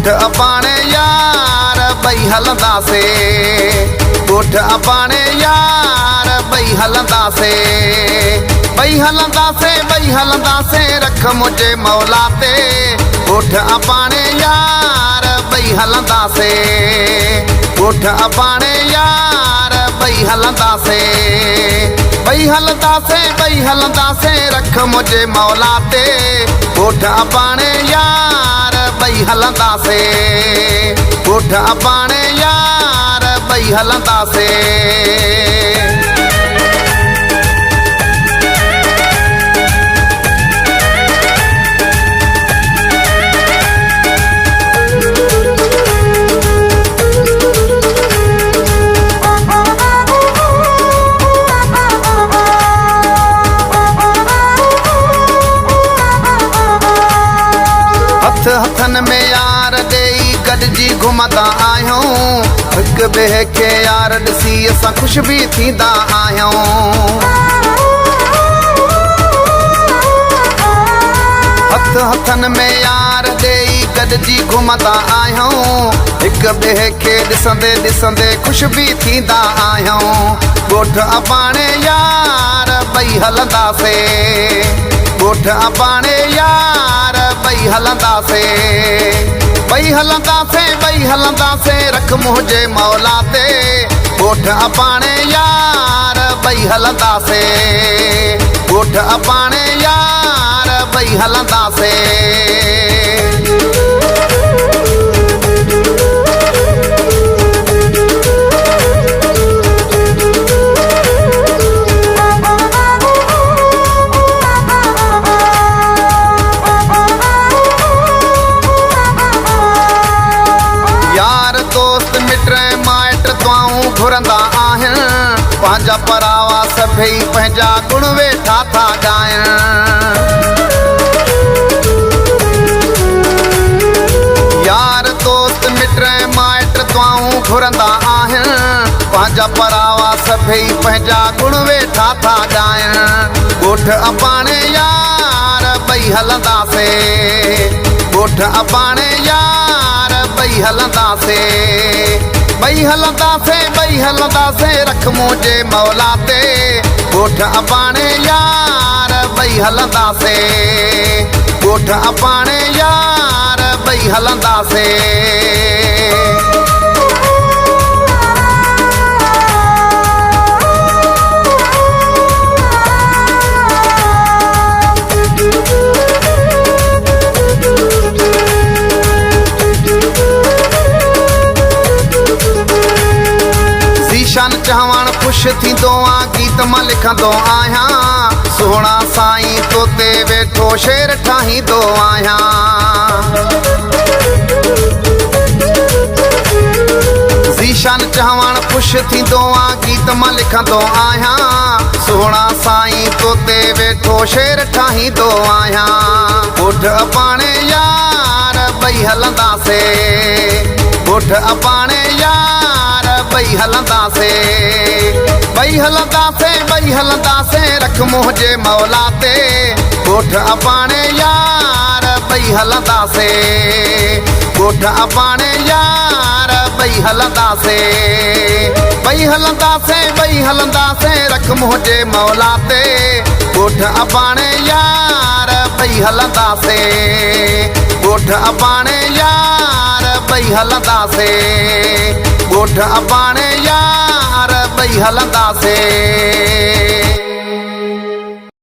ॻोठ अबाणे यार ॿई हलंदासे ॻोठ अबाणे यार ॿई हलंदासे ॿई हलंदासे ॿई हलंदासे रख मुंहिंजे मौला ते ॻोठ अबाणे यार ॿई हलंदासे ॻोठ अबाणे यार ॿई हलंदासे ॿई हलंदासे ॿई हलंदासे रख मुंहिंजे मौला ते ॻोठ अबाणे यार ॿई हलंदासे ॻोठ अबाणे यार ॿई हलंदासे हथन में यार ॾेई गॾिजी घुमंदा आहियूं हिक ॿिए खे यार ॾिसी असां ख़ुशि बि थींदा आहियूं हथन में यार ॾेई गॾिजी घुमंदा आहियूं हिक ॿिए खे ॾिसंदे ॾिसंदे ख़ुशि बि थींदा आहियूं ॻोठ अबाणे यार ॿई हलंदासे ॻोठ अबाणे यार ॿई हलंदासे ॿई हलंदासे ॿई हलंदासे रख मुंहिंजे मौला ते ॻोठ अबाणे यार ॿई हलंदासे ॻोठ अबाणे यार ॿई हलंदासे घुरंदा आहिनि पंहिंजा परावा सभई पंहिंजा गुण वेठा था ॻाइनि यार दोस्त मिट माइट दुआऊं घुरंदा आहिनि पंहिंजा परावा सभई पंहिंजा गुण वेठा था ॻाइनि ॻोठ अबाणे यार ॿई हलंदासे ॻोठ अबाणे यार ॿई हलंदासे ॿई हलंदासे ॿई हलंदासे रख मुंहिंजे मौला ते ॻोठ अबाणे यार ॿई हलंदासे ॻोठ अबाणे यार ॿई हलंदासे ज़ीशान चवण ख़ुशि थींदो आहियां गीत मां लिखंदो आहियां सुहिणा साईं तो ते वेठो शेर ठाहींदो आहियां ज़ीशान चवण ख़ुशि थींदो आहियां गीत मां लिखंदो आहियां सुहिणा साईं तो ते वेठो शेर ठाहींदो आहियां ॻोठ अबाणे यार ॿई हलंदासे ॻोठ अबाणे यार ॿई हलंदासे ॿई हलंदासे ॿई हलंदासे रख मुंहिंजे मौला ते ॻोठ अबाणे यार ॿई हलंदासे ॻोठ अबाणे यार ॿई हलंदासे ॿई हलंदासे ॿई हलंदासे रख मुंहिंजे मौला ते ॻोठ अबाणे यार ॿई हलंदासे ॻोठ अबाणे यार ॿई हलंदासे ॻोठ अबाणे यार ॿई हलंदासे